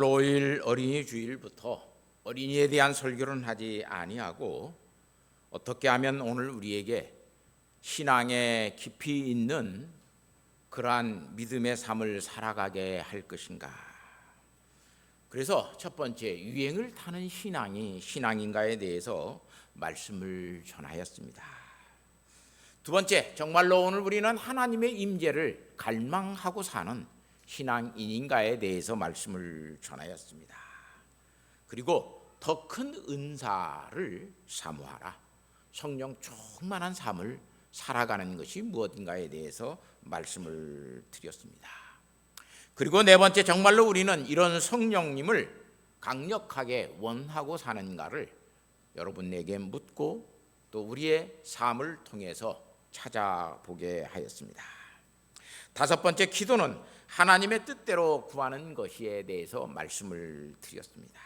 5일 어린이 주일부터 어린이에 대한 설교는 하지 아니하고 어떻게 하면 오늘 우리에게 신앙에 깊이 있는 그러한 믿음의 삶을 살아가게 할 것인가. 그래서 첫 번째, 유행을 타는 신앙이 신앙인가에 대해서 말씀을 전하였습니다. 두 번째, 정말로 오늘 우리는 하나님의 임재를 갈망하고 사는 신앙인인가에 대해서 말씀을 전하였습니다. 그리고 더 큰 은사를 사모하라, 성령 충만한 삶을 살아가는 것이 무엇인가에 대해서 말씀을 드렸습니다. 그리고 네 번째, 정말로 우리는 이런 성령님을 강력하게 원하고 사는가를 여러분에게 묻고 또 우리의 삶을 통해서 찾아보게 하였습니다. 다섯 번째, 기도는 하나님의 뜻대로 구하는 것에 대해서 말씀을 드렸습니다.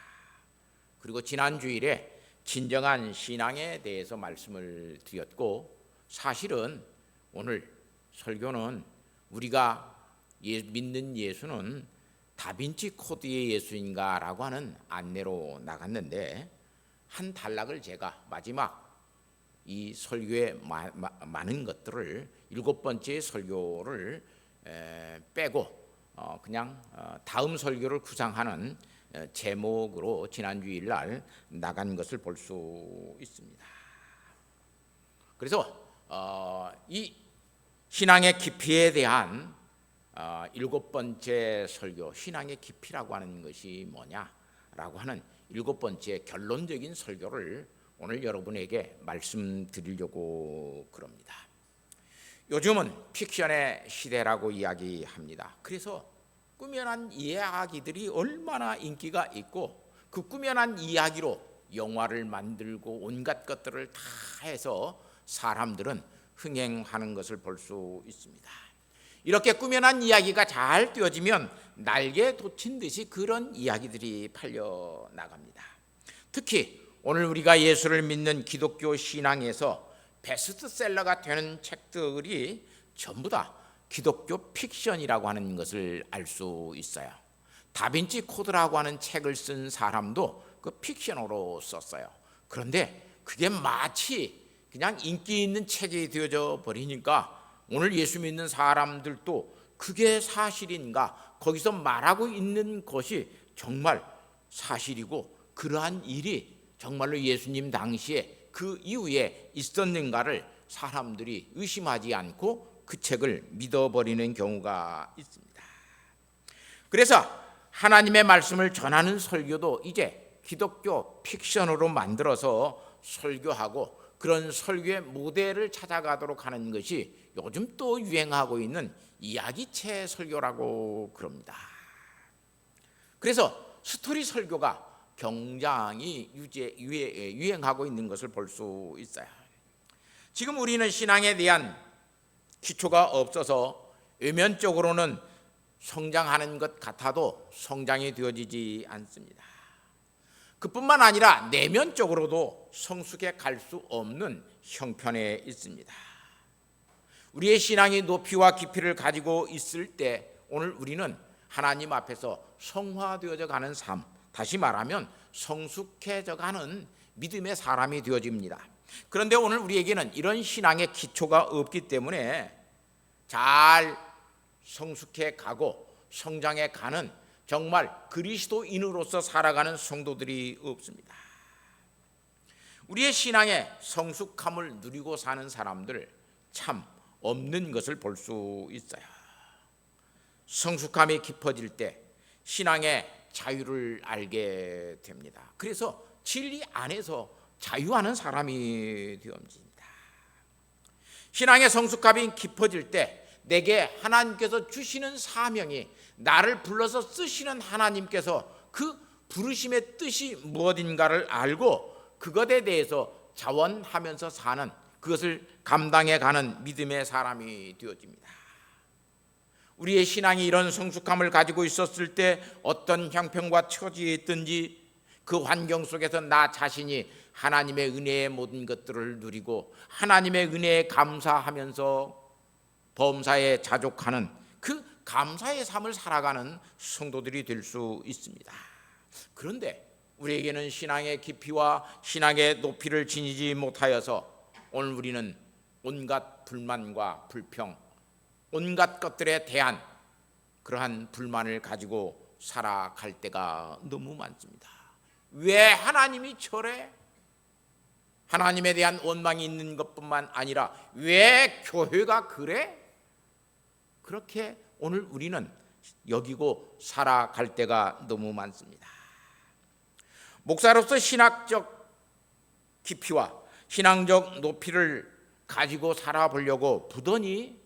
그리고 지난 주일에 진정한 신앙에 대해서 말씀을 드렸고, 사실은 오늘 설교는 우리가 믿는 예수는 다빈치 코드의 예수인가 라고 하는 안내로 나갔는데, 한 단락을 제가 마지막 이 설교의 많은 것들을 일곱 번째 설교를 빼고 그냥 다음 설교를 구상하는 제목으로 지난주일 날 나간 것을 볼 수 있습니다. 그래서 이 신앙의 깊이에 대한 일곱 번째 설교, 신앙의 깊이라고 하는 것이 뭐냐라고 하는 일곱 번째 결론적인 설교를 오늘 여러분에게 말씀드리려고 그럽니다. 요즘은 픽션의 시대라고 이야기합니다. 그래서 꾸며난 이야기들이 얼마나 인기가 있고, 그 꾸며난 이야기로 영화를 만들고 온갖 것들을 다 해서 사람들은 흥행하는 것을 볼 수 있습니다. 이렇게 꾸며난 이야기가 잘 띄워지면 날개 돋친 듯이 그런 이야기들이 팔려 나갑니다. 특히 오늘 우리가 예수를 믿는 기독교 신앙에서 베스트셀러가 되는 책들이 전부 다 기독교 픽션이라고 하는 것을 알 수 있어요. 다빈치 코드라고 하는 책을 쓴 사람도 그 픽션으로 썼어요. 그런데 그게 마치 그냥 인기 있는 책이 되어져 버리니까 오늘 예수 믿는 사람들도 그게 사실인가, 거기서 말하고 있는 것이 정말 사실이고 그러한 일이 정말로 예수님 당시에 그 이후에 있었는가를 사람들이 의심하지 않고 그 책을 믿어버리는 경우가 있습니다. 그래서 하나님의 말씀을 전하는 설교도 이제 기독교 픽션으로 만들어서 설교하고 그런 설교의 모델을 찾아가도록 하는 것이 요즘 또 유행하고 있는 이야기체 설교라고 그럽니다. 그래서 스토리 설교가 굉장히 유행하고 있는 것을 볼 수 있어요. 지금 우리는 신앙에 대한 기초가 없어서 외면적으로는 성장하는 것 같아도 성장이 되어지지 않습니다. 그뿐만 아니라 내면적으로도 성숙해 갈 수 없는 형편에 있습니다. 우리의 신앙이 높이와 깊이를 가지고 있을 때 오늘 우리는 하나님 앞에서 성화되어져 가는 삶, 다시 말하면 성숙해져 가는 믿음의 사람이 되어집니다. 그런데 오늘 우리에게는 이런 신앙의 기초가 없기 때문에 잘 성숙해 가고 성장해 가는 정말 그리스도인으로서 살아가는 성도들이 없습니다. 우리의 신앙의 성숙함을 누리고 사는 사람들 참 없는 것을 볼 수 있어요. 성숙함이 깊어질 때 신앙의 자유를 알게 됩니다. 그래서 진리 안에서 자유하는 사람이 되어집니다. 신앙의 성숙함이 깊어질 때 내게 하나님께서 주시는 사명이, 나를 불러서 쓰시는 하나님께서 그 부르심의 뜻이 무엇인가를 알고 그것에 대해서 자원하면서 사는, 그것을 감당해 가는 믿음의 사람이 되어집니다. 우리의 신앙이 이런 성숙함을 가지고 있었을 때 어떤 형편과 처지에 있든지 그 환경 속에서 나 자신이 하나님의 은혜의 모든 것들을 누리고 하나님의 은혜에 감사하면서 범사에 자족하는 그 감사의 삶을 살아가는 성도들이 될 수 있습니다. 그런데 우리에게는 신앙의 깊이와 신앙의 높이를 지니지 못하여서 오늘 우리는 온갖 불만과 불평, 온갖 것들에 대한 그러한 불만을 가지고 살아갈 때가 너무 많습니다. 왜 하나님이 저래? 하나님에 대한 원망이 있는 것뿐만 아니라 왜 교회가 그래? 그렇게 오늘 우리는 여기고 살아갈 때가 너무 많습니다. 목사로서 신학적 깊이와 신앙적 높이를 가지고 살아보려고 부단히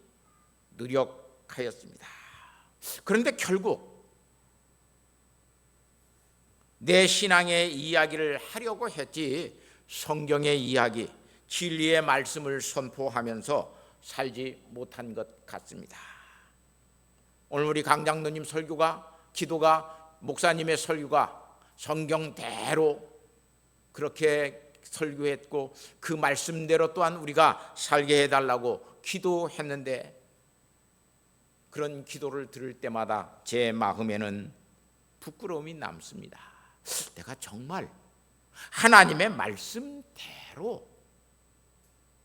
노력하였습니다. 그런데 결국 내 신앙의 이야기를 하려고 했지 성경의 이야기, 진리의 말씀을 선포하면서 살지 못한 것 같습니다. 오늘 우리 강장로님 설교가, 기도가, 목사님의 설교가 성경대로 그렇게 설교했고 그 말씀대로 또한 우리가 살게 해달라고 기도했는데 그런 기도를 들을 때마다 제 마음에는 부끄러움이 남습니다. 내가 정말 하나님의 말씀대로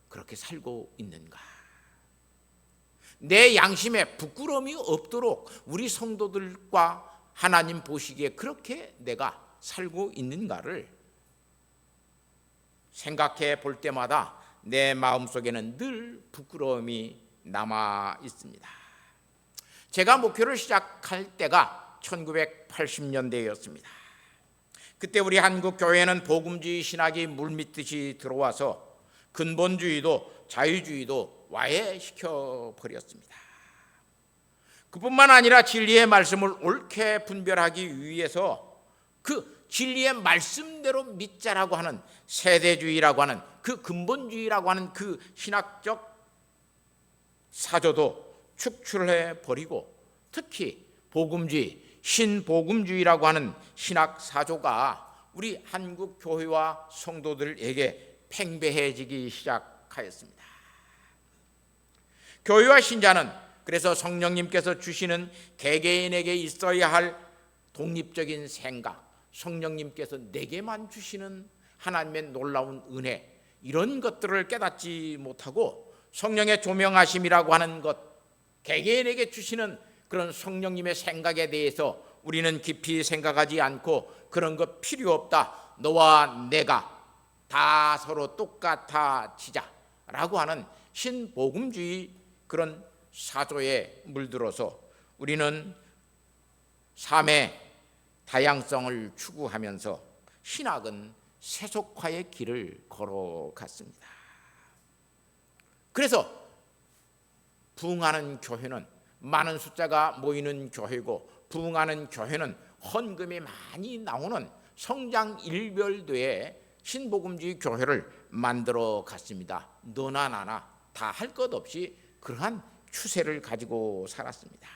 그렇게 살고 있는가? 내 양심에 부끄러움이 없도록 우리 성도들과 하나님 보시기에 그렇게 내가 살고 있는가를 생각해 볼 때마다 내 마음속에는 늘 부끄러움이 남아 있습니다. 제가 목회를 시작할 때가 1980년대였습니다. 그때 우리 한국 교회는 복음주의 신학이 물밀듯이 들어와서 근본주의도 자유주의도 와해시켜 버렸습니다. 그뿐만 아니라 진리의 말씀을 옳게 분별하기 위해서 그 진리의 말씀대로 믿자라고 하는 세대주의라고 하는 그 근본주의라고 하는 그 신학적 사조도 축출해 버리고 특히 복음주의, 신복음주의라고 하는 신학 사조가 우리 한국 교회와 성도들에게 팽배해지기 시작하였습니다. 교회와 신자는 그래서 성령님께서 주시는 개개인에게 있어야 할 독립적인 생각, 성령님께서 내게만 주시는 하나님의 놀라운 은혜, 이런 것들을 깨닫지 못하고 성령의 조명하심이라고 하는 것, 개개인에게 주시는 그런 성령님의 생각에 대해서 우리는 깊이 생각하지 않고 그런 것 필요 없다, 너와 내가 다 서로 똑같아지자라고 하는 신복음주의 그런 사조에 물들어서 우리는 삶의 다양성을 추구하면서 신학은 세속화의 길을 걸어갔습니다. 그래서 부흥하는 교회는 많은 숫자가 모이는 교회고 부흥하는 교회는 헌금이 많이 나오는 성장 일별도의 신복음주의 교회를 만들어 갔습니다. 너나 나나 다 할 것 없이 그러한 추세를 가지고 살았습니다.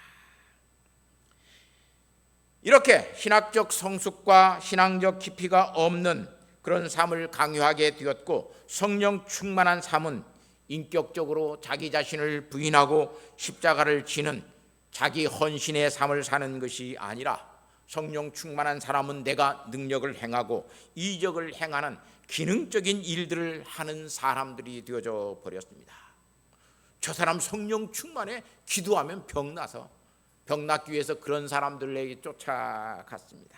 이렇게 신학적 성숙과 신앙적 깊이가 없는 그런 삶을 강요하게 되었고 성령 충만한 삶은 인격적으로 자기 자신을 부인하고 십자가를 지는 자기 헌신의 삶을 사는 것이 아니라 성령 충만한 사람은 내가 능력을 행하고 이적을 행하는 기능적인 일들을 하는 사람들이 되어져 버렸습니다. 저 사람 성령 충만해, 기도하면 병나서 병낫기 위해서 그런 사람들에게 쫓아갔습니다.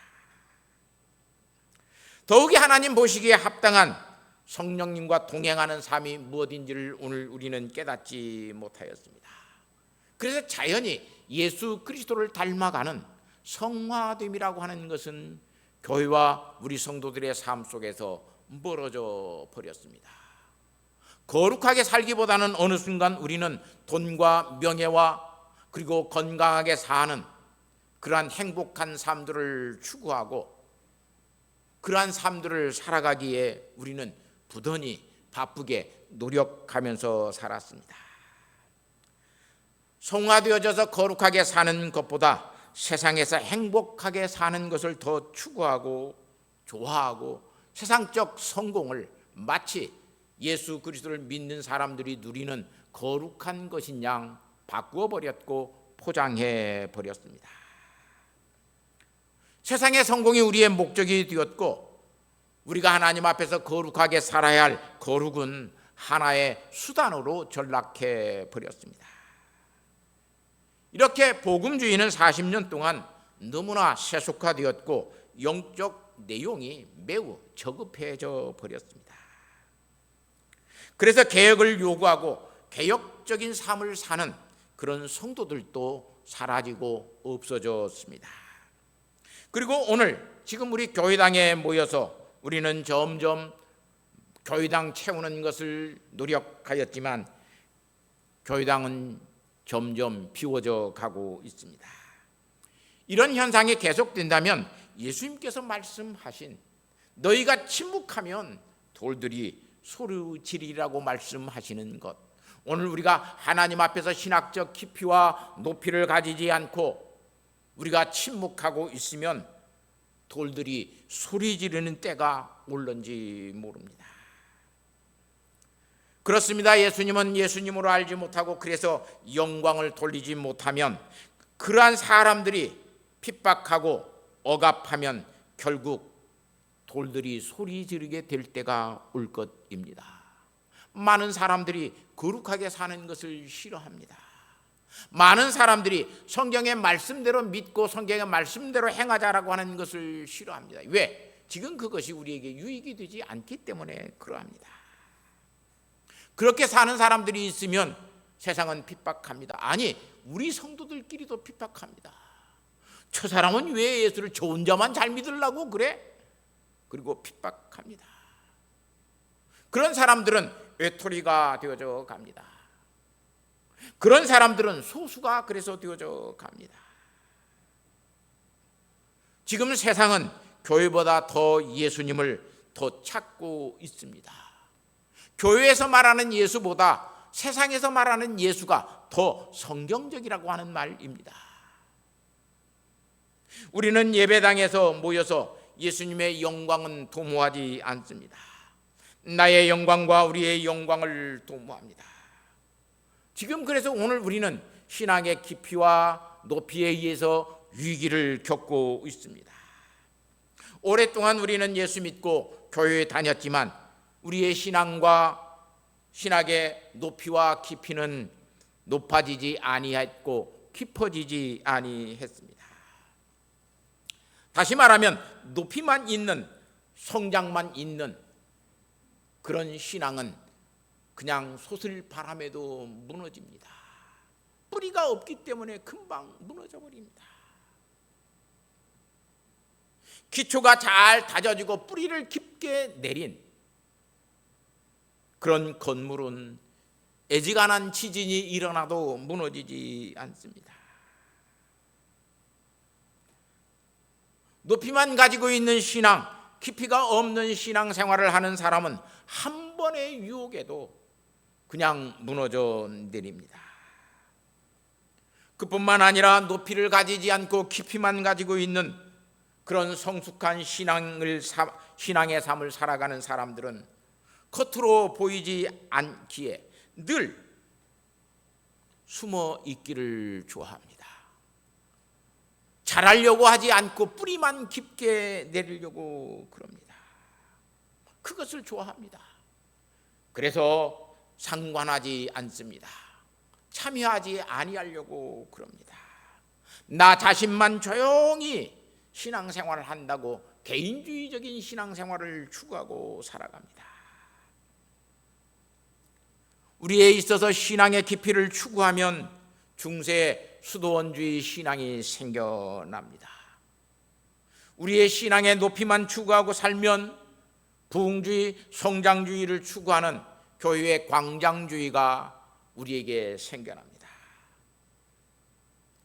더욱이 하나님 보시기에 합당한 성령님과 동행하는 삶이 무엇인지를 오늘 우리는 깨닫지 못하였습니다. 그래서 자연히 예수 그리스도를 닮아가는 성화됨이라고 하는 것은 교회와 우리 성도들의 삶 속에서 멀어져 버렸습니다. 거룩하게 살기보다는 어느 순간 우리는 돈과 명예와 그리고 건강하게 사는 그러한 행복한 삶들을 추구하고 그러한 삶들을 살아가기에 우리는 부단히 바쁘게 노력하면서 살았습니다. 성화되어져서 거룩하게 사는 것보다 세상에서 행복하게 사는 것을 더 추구하고 좋아하고 세상적 성공을 마치 예수 그리스도를 믿는 사람들이 누리는 거룩한 것인 양 바꾸어 버렸고 포장해 버렸습니다. 세상의 성공이 우리의 목적이 되었고 우리가 하나님 앞에서 거룩하게 살아야 할 거룩은 하나의 수단으로 전락해 버렸습니다. 이렇게 복음주의는 40년 동안 너무나 세속화되었고 영적 내용이 매우 저급해져 버렸습니다. 그래서 개혁을 요구하고 개혁적인 삶을 사는 그런 성도들도 사라지고 없어졌습니다. 그리고 오늘 지금 우리 교회당에 모여서 우리는 점점 교회당 채우는 것을 노력하였지만 교회당은 점점 비워져 가고 있습니다. 이런 현상이 계속된다면 예수님께서 말씀하신 너희가 침묵하면 돌들이 소리 지르리라고 말씀하시는 것, 오늘 우리가 하나님 앞에서 신학적 깊이와 높이를 가지지 않고 우리가 침묵하고 있으면 돌들이 소리 지르는 때가 올는지 모릅니다. 그렇습니다. 예수님은 예수님으로 알지 못하고 그래서 영광을 돌리지 못하면 그러한 사람들이 핍박하고 억압하면 결국 돌들이 소리 지르게 될 때가 올 것입니다. 많은 사람들이 거룩하게 사는 것을 싫어합니다. 많은 사람들이 성경의 말씀대로 믿고 성경의 말씀대로 행하자라고 하는 것을 싫어합니다. 왜? 지금 그것이 우리에게 유익이 되지 않기 때문에 그러합니다. 그렇게 사는 사람들이 있으면 세상은 핍박합니다. 아니, 우리 성도들끼리도 핍박합니다. 저 사람은 왜 예수를 저 혼자만 잘 믿으려고 그래? 그리고 핍박합니다. 그런 사람들은 외톨이가 되어져 갑니다. 그런 사람들은 소수가 그래서 되어져 갑니다. 지금 세상은 교회보다 더 예수님을 더 찾고 있습니다. 교회에서 말하는 예수보다 세상에서 말하는 예수가 더 성경적이라고 하는 말입니다. 우리는 예배당에서 모여서 예수님의 영광은 도모하지 않습니다. 나의 영광과 우리의 영광을 도모합니다. 지금 그래서 오늘 우리는 신앙의 깊이와 높이에 의해서 위기를 겪고 있습니다. 오랫동안 우리는 예수 믿고 교회에 다녔지만 우리의 신앙과 신학의 높이와 깊이는 높아지지 아니했고 깊어지지 아니했습니다. 다시 말하면 높이만 있는, 성장만 있는 그런 신앙은 그냥 솟을바람에도 무너집니다. 뿌리가 없기 때문에 금방 무너져 버립니다. 기초가 잘 다져지고 뿌리를 깊게 내린 그런 건물은 애지간한 지진이 일어나도 무너지지 않습니다. 높이만 가지고 있는 신앙, 깊이가 없는 신앙 생활을 하는 사람은 한 번의 유혹에도 그냥 무너져 내립니다. 그뿐만 아니라 높이를 가지지 않고 깊이만 가지고 있는 그런 성숙한 신앙의 삶을 살아가는 사람들은 겉으로 보이지 않기에 늘 숨어 있기를 좋아합니다. 잘하려고 하지 않고 뿌리만 깊게 내리려고 그럽니다. 그것을 좋아합니다. 그래서 상관하지 않습니다. 참여하지 아니하려고 그럽니다. 나 자신만 조용히 신앙생활을 한다고 개인주의적인 신앙생활을 추구하고 살아갑니다. 우리에 있어서 신앙의 깊이를 추구하면 중세 수도원주의 신앙이 생겨납니다. 우리의 신앙의 높이만 추구하고 살면 부흥주의, 성장주의를 추구하는 교회의 광장주의가 우리에게 생겨납니다.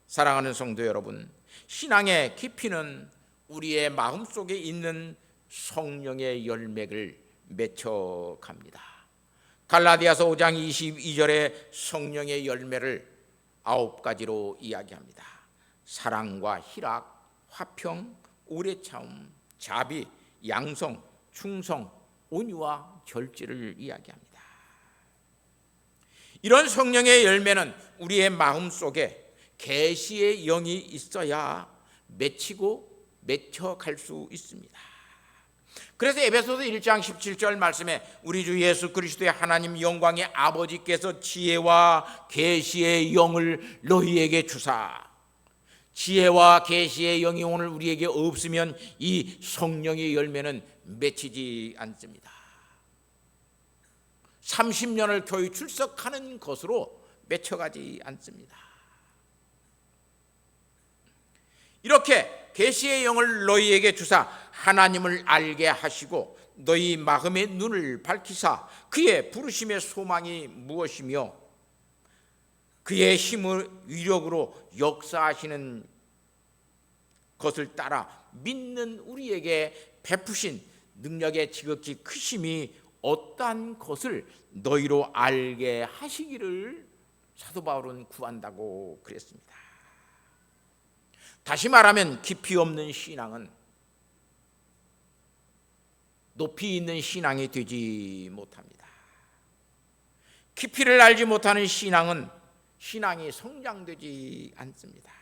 사랑하는 성도 여러분, 신앙의 깊이는 우리의 마음속에 있는 성령의 열매를 맺혀갑니다. 갈라디아서 5장 22절에 성령의 열매를 9가지로 이야기합니다. 사랑과 희락, 화평, 오래 참음, 자비, 양성, 충성, 온유와 절제를 이야기합니다. 이런 성령의 열매는 우리의 마음 속에 계시의 영이 있어야 맺혀갈 수 있습니다. 그래서 에베소서 1장 17절 말씀에 우리 주 예수 그리스도의 하나님 영광의 아버지께서 지혜와 계시의 영을 너희에게 주사, 지혜와 계시의 영이 오늘 우리에게 없으면 이 성령의 열매는 맺히지 않습니다. 30년을 교회 출석하는 것으로 맺혀가지 않습니다. 이렇게 계시의 영을 너희에게 주사 하나님을 알게 하시고 너희 마음의 눈을 밝히사 그의 부르심의 소망이 무엇이며 그의 힘을 위력으로 역사하시는 것을 따라 믿는 우리에게 베푸신 능력의 지극히 크심이 어떠한 것을 너희로 알게 하시기를 사도 바울은 구한다고 그랬습니다. 다시 말하면 깊이 없는 신앙은 높이 있는 신앙이 되지 못합니다. 깊이를 알지 못하는 신앙은 신앙이 성장되지 않습니다.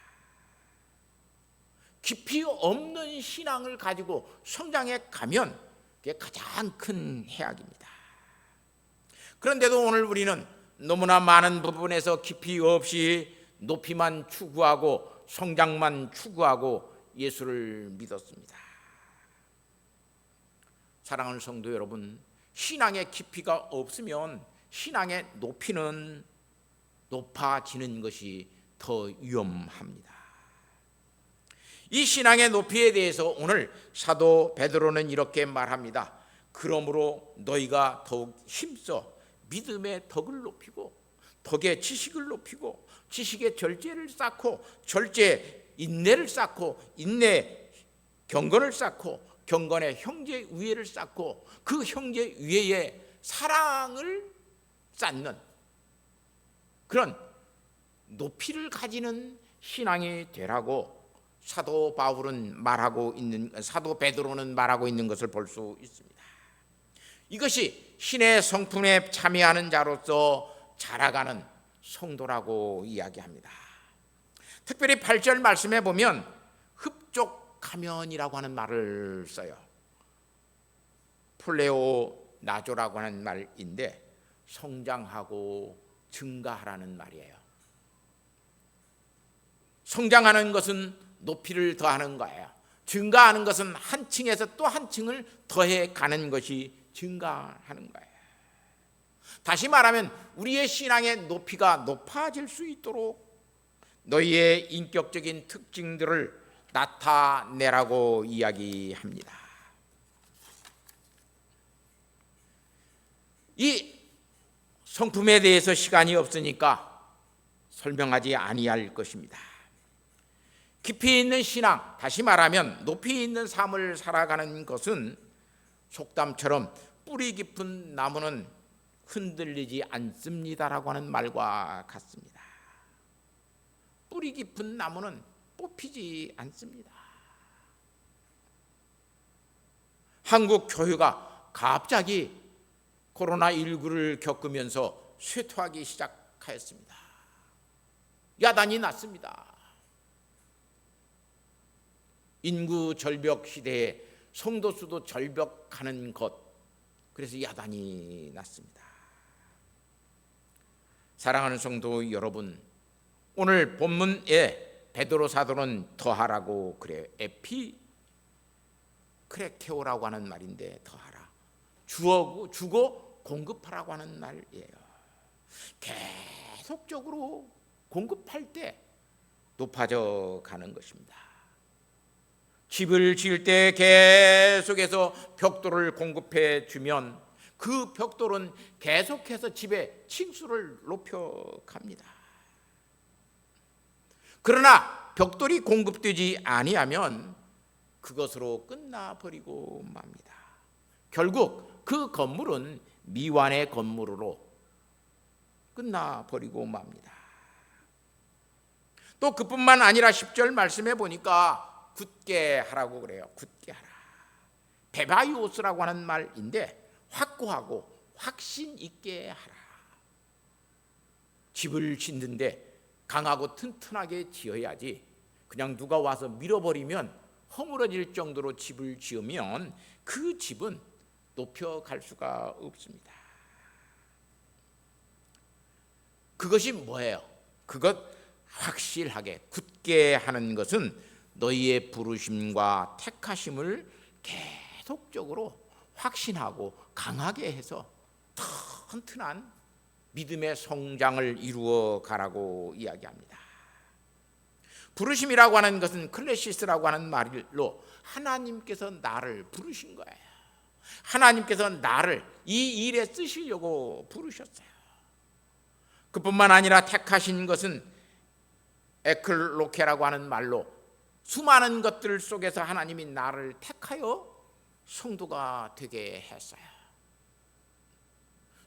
깊이 없는 신앙을 가지고 성장해 가면 그게 가장 큰 해악입니다. 그런데도 오늘 우리는 너무나 많은 부분에서 깊이 없이 높이만 추구하고 성장만 추구하고 예수를 믿었습니다. 사랑하는 성도 여러분, 신앙의 깊이가 없으면 신앙의 높이는 높아지는 것이 더 위험합니다. 이 신앙의 높이에 대해서 오늘 사도 베드로는 이렇게 말합니다. 그러므로 너희가 더욱 힘써 믿음의 덕을 높이고 덕의 지식을 높이고 지식의 절제를 쌓고 절제 인내를 쌓고 인내 경건을 쌓고 경건에 형제 위에를 쌓고 그 형제 위에 사랑을 쌓는 그런 높이를 가지는 신앙이 되라고 사도 베드로는 말하고 있는 것을 볼 수 있습니다. 이것이 신의 성품에 참여하는 자로서 자라가는 성도라고 이야기합니다. 특별히 8절 말씀에 보면 흡족하면이라고 하는 말을 써요. 플레오 나조라고 하는 말인데 성장하고 증가하라는 말이에요. 성장하는 것은 높이를 더하는 거예요. 증가하는 것은 한 층에서 또 한 층을 더해 가는 것이 증가하는 거예요. 다시 말하면 우리의 신앙의 높이가 높아질 수 있도록 너희의 인격적인 특징들을 나타내라고 이야기합니다. 이 성품에 대해서 시간이 없으니까 설명하지 아니할 것입니다. 깊이 있는 신앙, 다시 말하면 높이 있는 삶을 살아가는 것은 속담처럼 뿌리 깊은 나무는 흔들리지 않습니다라고 하는 말과 같습니다. 뿌리 깊은 나무는 뽑히지 않습니다. 한국 교회가 갑자기 코로나19를 겪으면서 쇠퇴하기 시작하였습니다. 야단이 났습니다. 인구 절벽 시대에 성도 수도 절벽하는 것, 그래서 야단이 났습니다. 사랑하는 성도 여러분, 오늘 본문에 베드로 사도는 더하라고 그래요. 에피크레테오라고 하는 말인데 더하라, 주고 공급하라고 하는 말이에요. 계속적으로 공급할 때 높아져 가는 것입니다. 집을 지을 때 계속해서 벽돌을 공급해 주면 그 벽돌은 계속해서 집의 층수를 높여갑니다. 그러나 벽돌이 공급되지 아니하면 그것으로 끝나버리고 맙니다. 결국 그 건물은 미완의 건물로 끝나버리고 맙니다. 또 그뿐만 아니라 10절 말씀해 보니까 굳게 하라고 그래요. 굳게 하라. 베바이오스라고 하는 말인데 확고하고 확신 있게 하라. 집을 짓는데 강하고 튼튼하게 지어야지 그냥 누가 와서 밀어버리면 허물어질 정도로 집을 지으면 그 집은 높여갈 수가 없습니다. 그것이 뭐예요? 그것 확실하게 굳게 하는 것은 너희의 부르심과 택하심을 계속적으로 확신하고 강하게 해서 튼튼한 믿음의 성장을 이루어 가라고 이야기합니다. 부르심이라고 하는 것은 클레시스라고 하는 말로 하나님께서 나를 부르신 거예요. 하나님께서 나를 이 일에 쓰시려고 부르셨어요. 그뿐만 아니라 택하신 것은 에클로케라고 하는 말로 수많은 것들 속에서 하나님이 나를 택하여 성도가 되게 했어요.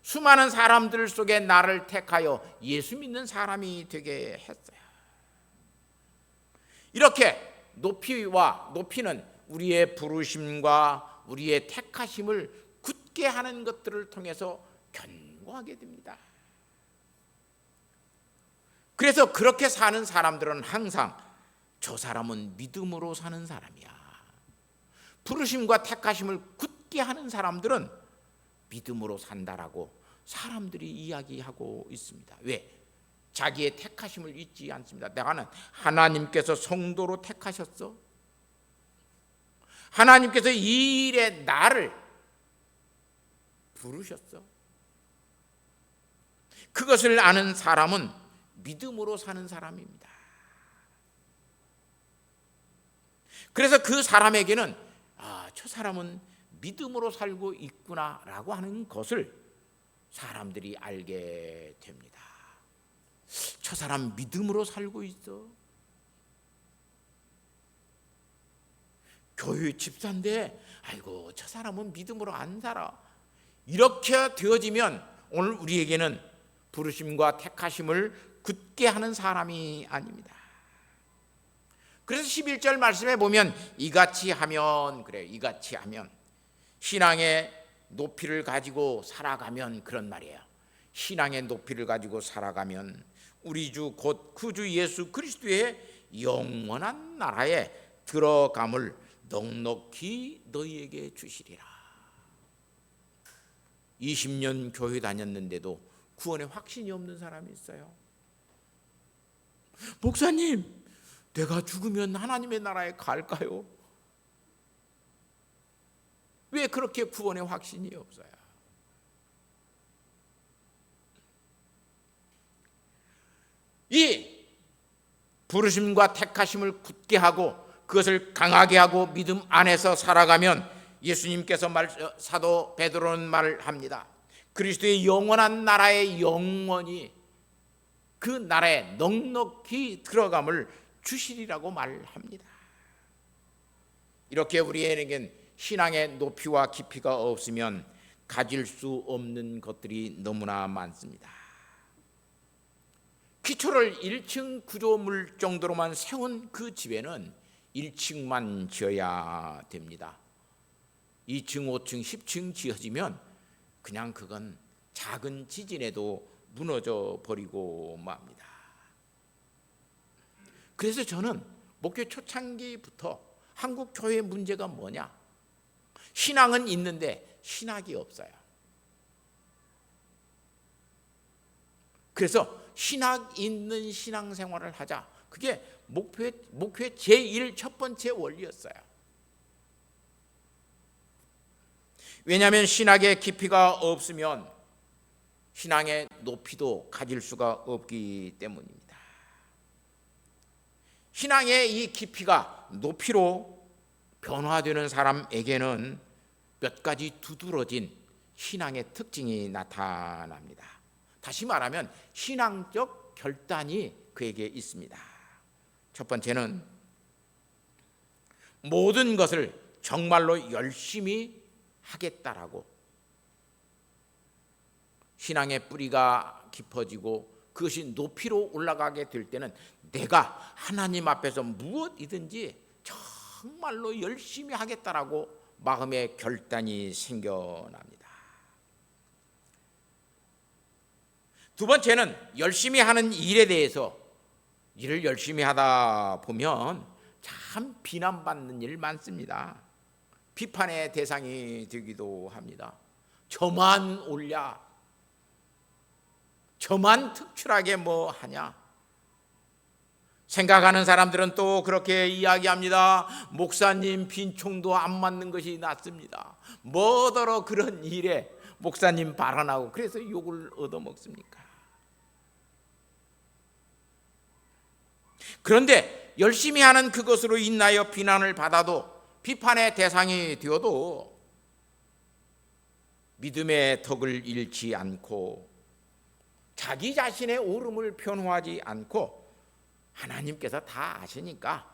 수많은 사람들 속에 나를 택하여 예수 믿는 사람이 되게 했어요. 이렇게 높이는 우리의 부르심과 우리의 택하심을 굳게 하는 것들을 통해서 견고하게 됩니다. 그래서 그렇게 사는 사람들은 항상 저 사람은 믿음으로 사는 사람이야. 부르심과 택하심을 굳게 하는 사람들은 믿음으로 산다라고 사람들이 이야기하고 있습니다. 왜? 자기의 택하심을 잊지 않습니다. 내가는 하나님께서 성도로 택하셨어. 하나님께서 이 일에 나를 부르셨어. 그것을 아는 사람은 믿음으로 사는 사람입니다. 그래서 그 사람에게는 저 사람은 믿음으로 살고 있구나라고 하는 것을 사람들이 알게 됩니다. 저 사람 믿음으로 살고 있어. 교회 집사인데 아이고 저 사람은 믿음으로 안 살아. 이렇게 되어지면 오늘 우리에게는 부르심과 택하심을 굳게 하는 사람이 아닙니다. 그래서 11절 말씀에 보면 이같이 하면 신앙의 높이를 가지고 살아가면 그런 말이에요. 신앙의 높이를 가지고 살아가면 우리 주 곧 그 주 예수 그리스도의 영원한 나라에 들어감을 넉넉히 너희에게 주시리라. 20년 교회 다녔는데도 구원에 확신이 없는 사람이 있어요. 목사님, 내가 죽으면 하나님의 나라에 갈까요? 왜 그렇게 구원에 확신이 없어요? 이 부르심과 택하심을 굳게 하고 그것을 강하게 하고 믿음 안에서 살아가면 예수님께서 사도 베드로는 말합니다. 그리스도의 영원한 나라의 영원히 그 나라에 넉넉히 들어감을 주시리라고 말합니다. 이렇게 우리에겐 신앙의 높이와 깊이가 없으면 가질 수 없는 것들이 너무나 많습니다. 기초를 1층 구조물 정도로만 세운 그 집에는 1층만 지어야 됩니다. 2층, 5층, 10층 지어지면 그냥 그건 작은 지진에도 무너져 버리고 맙니다. 그래서 저는 목회 초창기부터 한국 교회의 문제가 뭐냐? 신앙은 있는데 신학이 없어요. 그래서 신학 있는 신앙생활을 하자. 그게 목표의 제1 첫 번째 원리였어요. 왜냐하면 신학의 깊이가 없으면 신앙의 높이도 가질 수가 없기 때문입니다. 신앙의 이 깊이가 높이로 변화되는 사람에게는 몇 가지 두드러진 신앙의 특징이 나타납니다. 다시 말하면 신앙적 결단이 그에게 있습니다. 첫 번째는 모든 것을 정말로 열심히 하겠다라고 신앙의 뿌리가 깊어지고 그것이 높이로 올라가게 될 때는 내가 하나님 앞에서 무엇이든지 정말로 열심히 하겠다라고 마음의 결단이 생겨납니다. 두 번째는 열심히 하는 일에 대해서 일을 열심히 하다 보면 참 비난받는 일 많습니다. 비판의 대상이 되기도 합니다. 저만 옳냐? 저만 특출하게 뭐 하냐? 생각하는 사람들은 또 그렇게 이야기합니다. 목사님 빈총도 안 맞는 것이 낫습니다. 뭐더러 그런 일에 목사님 발언하고 그래서 욕을 얻어먹습니까? 그런데 열심히 하는 그것으로 인하여 비난을 받아도 비판의 대상이 되어도 믿음의 덕을 잃지 않고 자기 자신의 옳음을 변호하지 않고 하나님께서 다 아시니까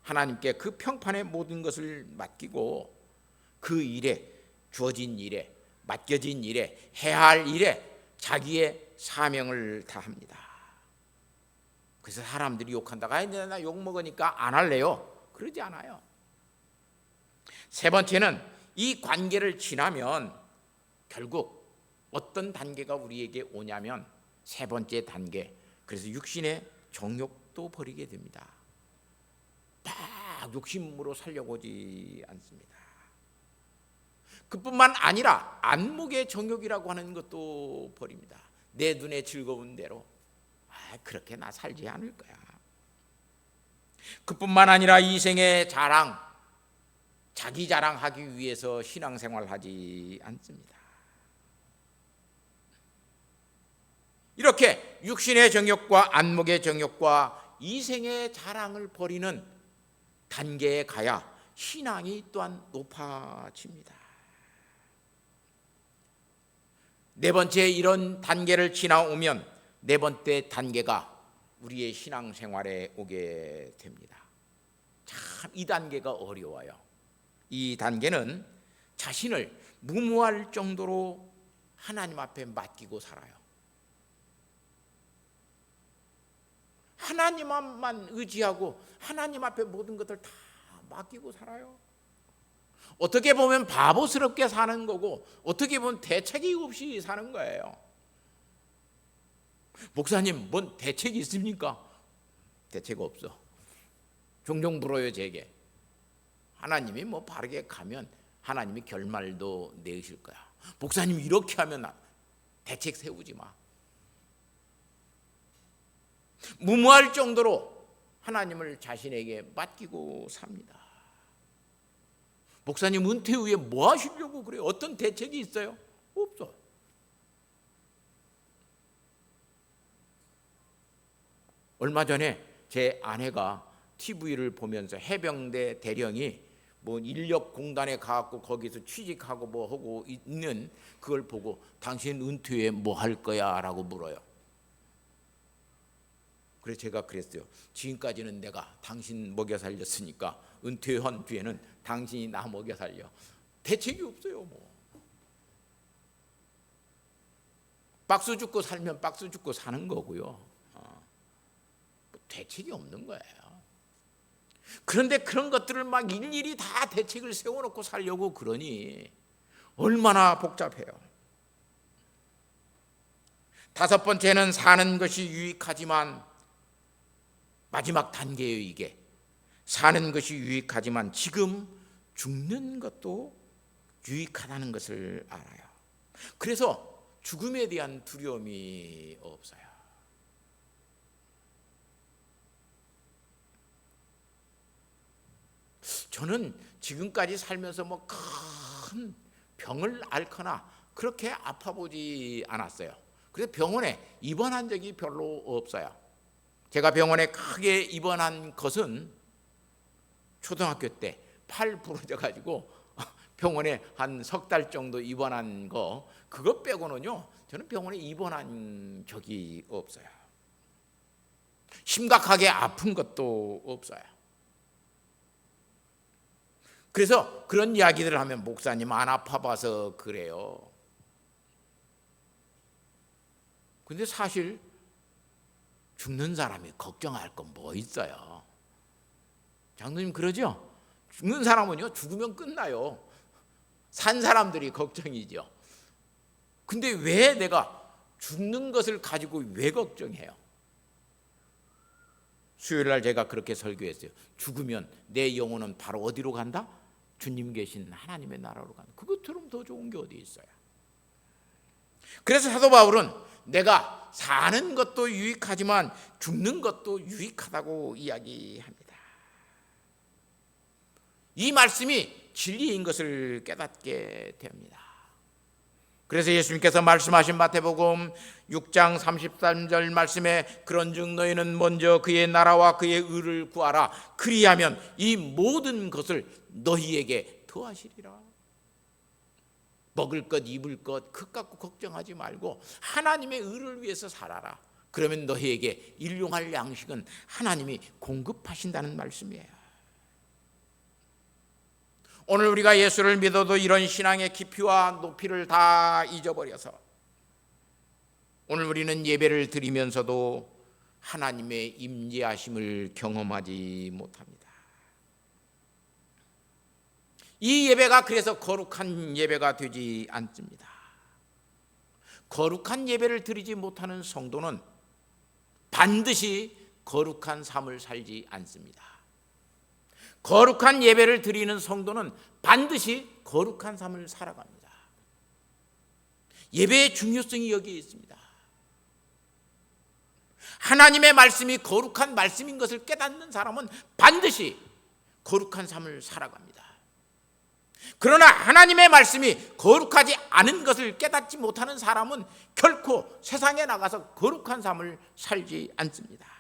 하나님께 그 평판의 모든 것을 맡기고 그 일에 주어진 일에 맡겨진 일에 해야 할 일에 자기의 사명을 다합니다. 그래서 사람들이 욕한다가 이제 나 욕 먹으니까 안 할래요. 그러지 않아요. 세 번째는 이 관계를 지나면 결국 어떤 단계가 우리에게 오냐면 세 번째 단계, 그래서 육신의 정욕도 버리게 됩니다. 막 욕심으로 살려고 하지 않습니다. 그뿐만 아니라 안목의 정욕이라고 하는 것도 버립니다. 내 눈에 즐거운 대로 그렇게 나 살지 않을 거야. 그뿐만 아니라 이생의 자랑, 자기 자랑하기 위해서 신앙생활하지 않습니다. 이렇게 육신의 정욕과 안목의 정욕과 이생의 자랑을 버리는 단계에 가야 신앙이 또한 높아집니다. 네 번째 이런 단계를 지나오면 네 번째 단계가 우리의 신앙생활에 오게 됩니다. 참 이 단계가 어려워요. 이 단계는 자신을 무모할 정도로 하나님 앞에 맡기고 살아요. 하나님만 의지하고 하나님 앞에 모든 것을 다 맡기고 살아요. 어떻게 보면 바보스럽게 사는 거고 어떻게 보면 대책이 없이 사는 거예요. 목사님 뭔 대책이 있습니까? 대책 없어. 종종 물어요 제게. 하나님이 뭐 바르게 가면 하나님이 결말도 내으실 거야. 목사님 이렇게 하면 대책 세우지 마. 무모할 정도로 하나님을 자신에게 맡기고 삽니다. 목사님 은퇴 후에 뭐 하시려고 그래요? 어떤 대책이 있어요? 없어. 얼마 전에 제 아내가 TV를 보면서 해병대 대령이 뭐 인력공단에 가갖고 거기서 취직하고 뭐 하고 있는 그걸 보고 당신 은퇴 후에 뭐 할 거야? 라고 물어요. 그래서 제가 그랬어요. 지금까지는 내가 당신 먹여 살렸으니까 은퇴한 뒤에는 당신이 나 먹여 살려. 대책이 없어요. 뭐 박수 죽고 살면 박수 죽고 사는 거고요. 대책이 없는 거예요. 그런데 그런 것들을 막 일일이 다 대책을 세워놓고 살려고 그러니 얼마나 복잡해요. 다섯 번째는 사는 것이 유익하지만 마지막 단계예요. 이게 사는 것이 유익하지만 지금 죽는 것도 유익하다는 것을 알아요. 그래서 죽음에 대한 두려움이 없어요. 저는 지금까지 살면서 뭐 큰 병을 앓거나 그렇게 아파보지 않았어요. 그래서 병원에 입원한 적이 별로 없어요. 제가 병원에 크게 입원한 것은 초등학교 때 팔 부러져 가지고 병원에 한 석 달 정도 입원한 거, 그것 빼고는요 저는 병원에 입원한 적이 없어요. 심각하게 아픈 것도 없어요. 그래서 그런 이야기들을 하면 목사님 안 아파봐서 그래요. 근데 사실 죽는 사람이 걱정할 건 뭐 있어요? 장로님 그러죠? 죽는 사람은요 죽으면 끝나요. 산 사람들이 걱정이죠. 근데 왜 내가 죽는 것을 가지고 왜 걱정해요? 수요일 날 제가 그렇게 설교했어요. 죽으면 내 영혼은 바로 어디로 간다? 주님 계신 하나님의 나라로 간다. 그것처럼 더 좋은 게 어디 있어요? 그래서 사도 바울은 내가 사는 것도 유익하지만 죽는 것도 유익하다고 이야기합니다. 이 말씀이 진리인 것을 깨닫게 됩니다. 그래서 예수님께서 말씀하신 마태복음 6장 33절 말씀에 그런즉 너희는 먼저 그의 나라와 그의 의를 구하라. 그리하면 이 모든 것을 너희에게 더하시리라. 먹을 것 입을 것 그것 갖고 걱정하지 말고 하나님의 의를 위해서 살아라. 그러면 너희에게 일용할 양식은 하나님이 공급하신다는 말씀이에요. 오늘 우리가 예수를 믿어도 이런 신앙의 깊이와 높이를 다 잊어버려서 오늘 우리는 예배를 드리면서도 하나님의 임재하심을 경험하지 못합니다. 이 예배가 그래서 거룩한 예배가 되지 않습니다. 거룩한 예배를 드리지 못하는 성도는 반드시 거룩한 삶을 살지 않습니다. 거룩한 예배를 드리는 성도는 반드시 거룩한 삶을 살아갑니다. 예배의 중요성이 여기에 있습니다. 하나님의 말씀이 거룩한 말씀인 것을 깨닫는 사람은 반드시 거룩한 삶을 살아갑니다. 그러나 하나님의 말씀이 거룩하지 않은 것을 깨닫지 못하는 사람은 결코 세상에 나가서 거룩한 삶을 살지 않습니다.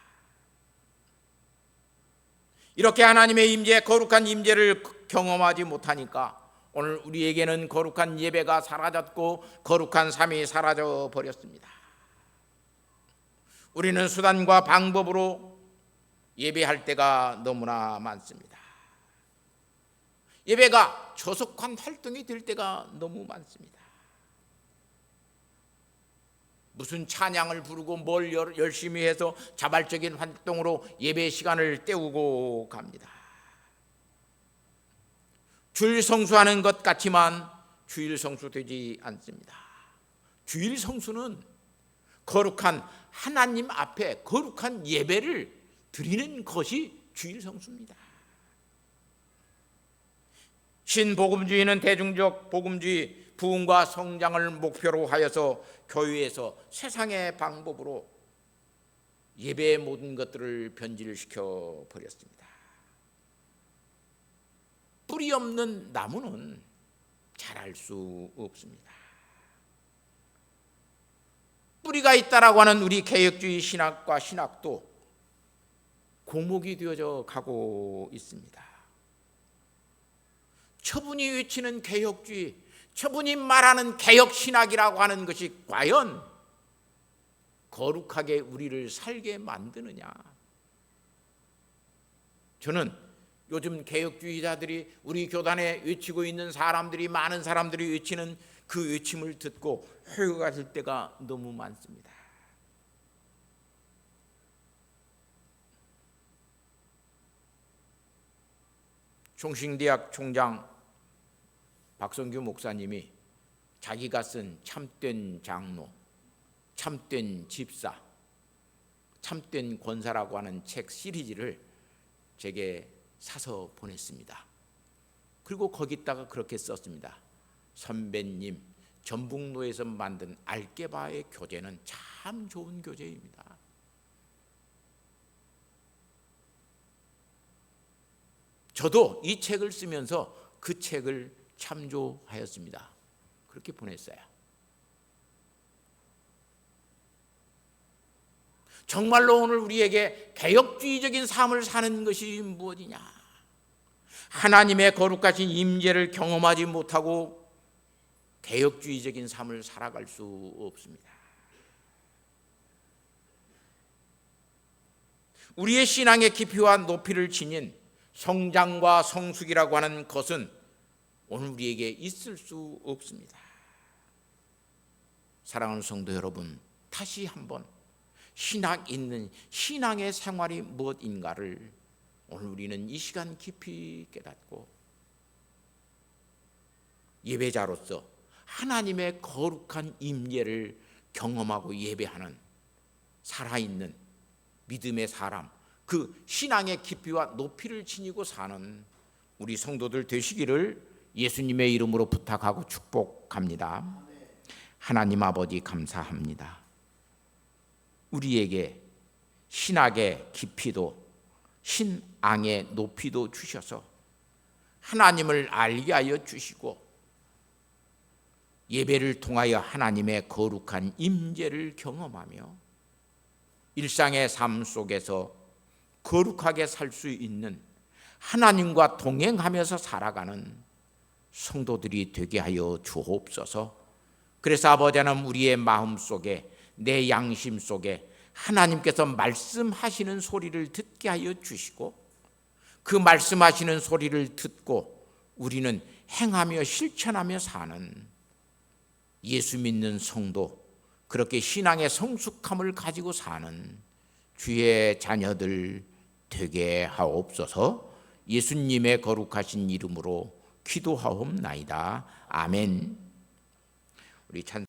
이렇게 하나님의 임재, 거룩한 임재를 경험하지 못하니까 오늘 우리에게는 거룩한 예배가 사라졌고 거룩한 삶이 사라져 버렸습니다. 우리는 수단과 방법으로 예배할 때가 너무나 많습니다. 예배가 저속한 활동이 될 때가 너무 많습니다. 무슨 찬양을 부르고 뭘 열심히 해서 자발적인 활동으로 예배 시간을 때우고 갑니다. 주일 성수하는 것 같지만 주일 성수되지 않습니다. 주일 성수는 거룩한 하나님 앞에 거룩한 예배를 드리는 것이 주일 성수입니다. 신복음주의는 대중적 복음주의 부흥과 성장을 목표로 하여서 교회에서 세상의 방법으로 예배의 모든 것들을 변질시켜 버렸습니다. 뿌리 없는 나무는 자랄 수 없습니다. 뿌리가 있다라고 하는 우리 개혁주의 신학과 신학도 고목이 되어져 가고 있습니다. 처분이 외치는 개혁주의, 처분이 말하는 개혁신학이라고 하는 것이 과연 거룩하게 우리를 살게 만드느냐? 저는 요즘 개혁주의자들이 우리 교단에 외치고 있는 사람들이 많은 사람들이 외치는 그 외침을 듣고 회개가 될 때가 너무 많습니다. 총신대학 총장 박성규 목사님이 자기가 쓴 참된 장로, 참된 집사, 참된 권사라고 하는 책 시리즈를 제게 사서 보냈습니다. 그리고 거기다가 그렇게 썼습니다. 선배님, 전북로에서 만든 알게바의 교재는 참 좋은 교재입니다. 저도 이 책을 쓰면서 그 책을 참조하였습니다. 그렇게 보냈어요. 정말로 오늘 우리에게 개혁주의적인 삶을 사는 것이 무엇이냐? 하나님의 거룩하신 임재를 경험하지 못하고 개혁주의적인 삶을 살아갈 수 없습니다. 우리의 신앙의 깊이와 높이를 지닌 성장과 성숙이라고 하는 것은 오늘 우리에게 있을 수 없습니다. 사랑하는 성도 여러분, 다시 한번 신학 있는 신앙의 생활이 무엇인가를 오늘 우리는 이 시간 깊이 깨닫고 예배자로서 하나님의 거룩한 임재를 경험하고 예배하는 살아있는 믿음의 사람, 그 신앙의 깊이와 높이를 지니고 사는 우리 성도들 되시기를 예수님의 이름으로 부탁하고 축복합니다. 하나님 아버지 감사합니다. 우리에게 신학의 깊이도 신앙의 높이도 주셔서 하나님을 알게 하여 주시고 예배를 통하여 하나님의 거룩한 임재를 경험하며 일상의 삶 속에서 거룩하게 살 수 있는 하나님과 동행하면서 살아가는 성도들이 되게 하여 주옵소서. 그래서 아버지 하나님, 우리의 마음 속에, 내 양심 속에 하나님께서 말씀하시는 소리를 듣게 하여 주시고 그 말씀하시는 소리를 듣고 우리는 행하며 실천하며 사는 예수 믿는 성도, 그렇게 신앙의 성숙함을 가지고 사는 주의 자녀들 되게 하옵소서. 예수님의 거룩하신 이름으로 기도하옵나이다. 아멘. 우리 찬